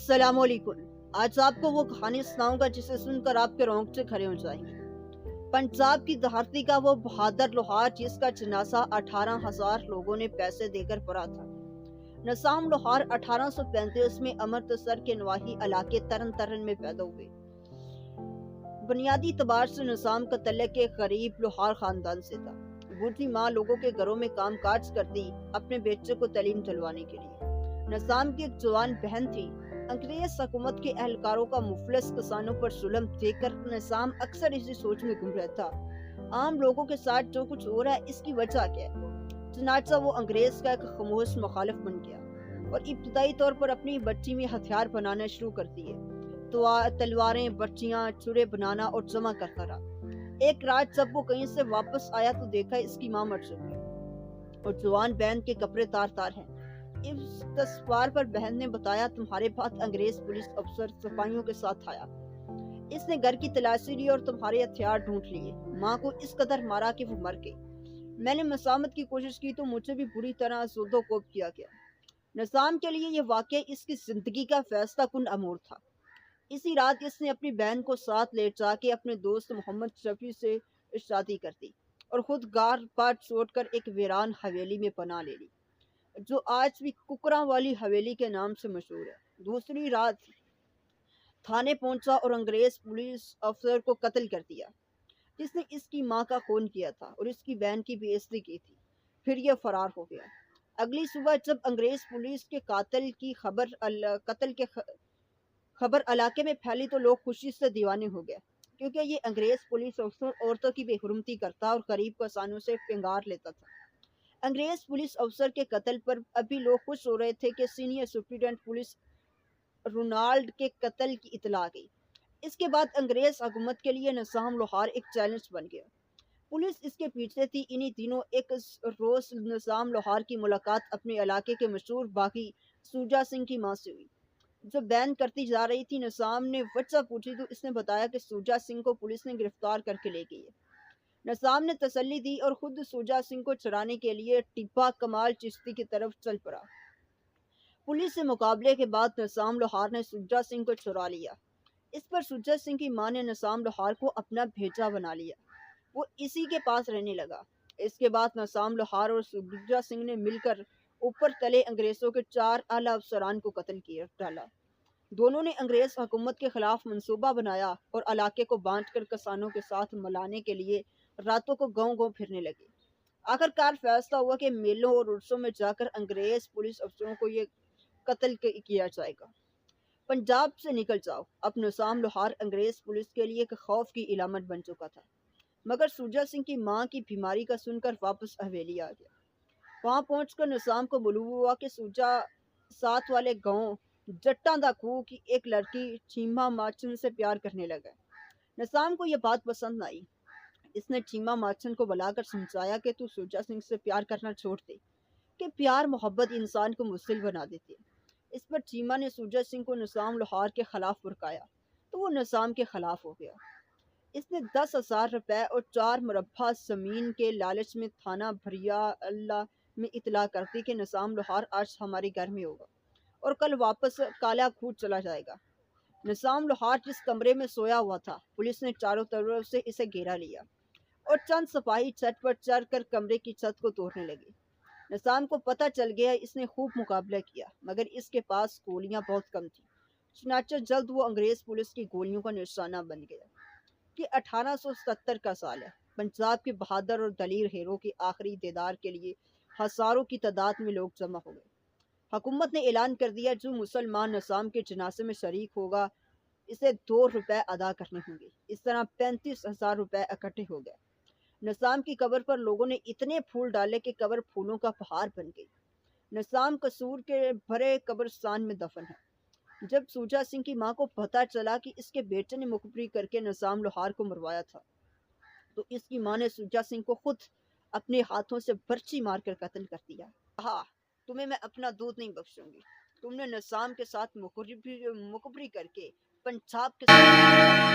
अस्सलाम वालेकुम। आज आपको वो कहानी सुनाऊंगा जिसे सुनकर आपके रोंगटे खड़े हो जाएंगे। पंजाब की धरती का वो बहादुर लोहार जिसका जनाजा 18,000 लोगों ने पैसे देकर पड़ा था। नसाम लोहार 1835 में अमृतसर के नवाही इलाके तरन तरन में पैदा हुए। बुनियादी तबार से नसाम का तल्लुक एक गरीब लोहार खानदान से था। बूढ़ी माँ लोगों के घरों में काम काज करती अपने बेटे को तालीम दिलवाने के लिए। नसाम की एक जवान बहन थी। अंग्रेज हुकूमत के एहलकारों का मुफलिस किसानों पर जुल्म देखकर नसाम अक्सर इसी सोच में गुम रहता, आम लोगों के साथ जो कुछ हो रहा है इसकी वजह क्या है। चुनाचा वो अंग्रेज का एक खामोश मुखालिफ बन गया और इब्तदाई तौर पर अपनी बच्ची में हथियार बनाना शुरू करती है। तो तलवारें, बच्चियां, चूड़े बनाना और जमा करता रहा। एक रात जब वो कहीं से वापस आया तो देखा इसकी माँ मर चुकी और जवान बहन के कपड़े तार तार हैं। इस तस्वार पर बहन ने बताया, तुम्हारे पास अंग्रेज पुलिस अफसर सिपाहियों के साथ आया। इसने घर की तलाशी ली और तुम्हारे हथियार ढूंढ लिए। माँ को इस कदर मारा कि वो मर गई। मैंने मसामत की कोशिश की तो मुझे भी बुरी तरह ज़ोदो-कोब किया गया। नसाम के लिए ये वाकया इसकी जिंदगी का फैसला कुन अमूर था। इसी रात इसने अपनी बहन को साथ ले जाके अपने दोस्त मोहम्मद शफी से शादी कर दी और खुद गार पार छोड़कर एक वीरान हवेली में पनाह ले ली, जो आज भी कुकरा वाली हवेली के नाम से मशहूर है। दूसरी रात थाने पहुंचा और अंग्रेज पुलिस अफसर को कत्ल कर दिया, जिसने इसकी माँ का खून किया था और इसकी बहन की बेइज्जती की थी। फिर यह फरार हो गया। अगली सुबह जब अंग्रेज पुलिस के कातिल की कत्ल के खबर इलाके में फैली तो लोग खुशी से दीवाने हो गए, क्योंकि ये अंग्रेज पुलिस अफसर औरतों की बेहुरमती करता और गरीब किसानों से पिंगार लेता था। अंग्रेज पुलिस अफसर के कत्ल पर अभी लोग खुश हो रहे थे कि सीनियर सुप्रीडेंट पुलिस रोनाल्ड के कत्ल की इतला आ गई। इसके बाद अंग्रेज हुकूमत के लिए नसाम लोहार एक चैलेंज बन गया। पुलिस इसके पीछे थी। इन्हीं दिनों एक रोज नसाम लोहार की मुलाकात अपने इलाके के मशहूर बागी सूजा सिंह की मां से हुई, जो बैन करती जा रही थी। नसाम ने वजह पूछी तो इसने बताया कि सूजा सिंह को पुलिस ने गिरफ्तार करके ले गई है। नसाम ने तसल्ली दी और खुद सूजा सिंह को छुड़ाने के लिए टिब्बा कमाल चिश्ती की तरफ चल पड़ा। पुलिस से मुकाबले के बाद नसाम लोहार ने सूजा सिंह को छुड़ा लिया। इस पर सूजा सिंह की मां ने नसाम लोहार को अपना भेजा बना लिया। वो इसी के पास रहने लगा। इसके बाद नसाम लोहार और सूजा सिंह ने मिलकर ऊपर तले अंग्रेजों के 4 आला अफसरान को कत्ल किया डाला। दोनों ने अंग्रेज हुकूमत के खिलाफ मंसूबा बनाया और इलाके को बांटकर किसानों के साथ मिलाने के लिए रातों को गांव-गांव फिरने लगे। आखिरकार फैसला हुआ कि मेलों और उर्सों में जाकर अंग्रेज पुलिस अफसरों को ये कत्ल किया जाएगा। पंजाब से निकल जाओ। अब नसाम लोहार अंग्रेज पुलिस के लिए एक खौफ की इलामत बन चुका था। मगर सूजा सिंह की मां की बीमारी का सुनकर वापस हवेली आ गया। वहां पहुंचकर नसाम को मालूम हुआ कि सूजा साथ वाले गांव जट्टा दा खूह की एक लड़की चीमा माचन से प्यार करने लगा। नसाम को यह बात पसंद आई। इसने चीमा माचन को बुलाकर समझाया कि तू सूजा सिंह से प्यार करना छोड़ दे, कि प्यार मोहब्बत इंसान को मुश्किल बना देती है। इस पर चीमा ने सूजा सिंह को नसाम लोहार के खिलाफ भड़काया तो वो नसाम के खिलाफ हो गया। इसने 10,000 रुपए और 4 मुरब्बा जमीन के लालच में थाना भरिया अल्लाह में इतला कर दी कि नसाम लोहार आज हमारे घर में होगा और कल वापस काला खूह चला जाएगा। नसाम लोहार जिस कमरे में सोया हुआ था, पुलिस ने चारों तरफ से इसे घेरा लिया और चंद सिपाही छत पर चढ़कर कमरे की छत को तोड़ने लगे। नसाम को पता चल गया। इसने खूब मुकाबला किया, मगर इसके पास गोलियां बहुत कम थी। चुनाचे जल्द वो अंग्रेज पुलिस की गोलियों का निशाना बन गया। कि 1870 का साल है। पंजाब के बहादुर और दलीर हीरो के आखिरी दीदार के लिए हजारों की तादाद में लोग जमा हो गए। हुकूमत ने ऐलान कर दिया, जो मुसलमान नसाम के जनाजे में शरीक होगा इसे 2 रुपए अदा करने होंगे। इस तरह 35,000 रुपए इकट्ठे हो गए। नसाम की कब्र पर लोगों ने इतने फूल डाले कि कब्र फूलों का पहाड़ बन गई। नसाम कसूर के भरे कब्रिस्तान में दफन है। जब सूजा सिंह की मां को पता चला कि इसके बेटे ने मुखबरी करके नसाम लोहार को मरवाया था, तो इसकी मां ने सूजा सिंह को खुद अपने हाथों से बर्छी मारकर कत्ल कर दिया। कहा, तुम्हें मैं अपना दूध नहीं बख्शूंगी। तुमने नसाम के साथ मुखबरी करके पंजाब के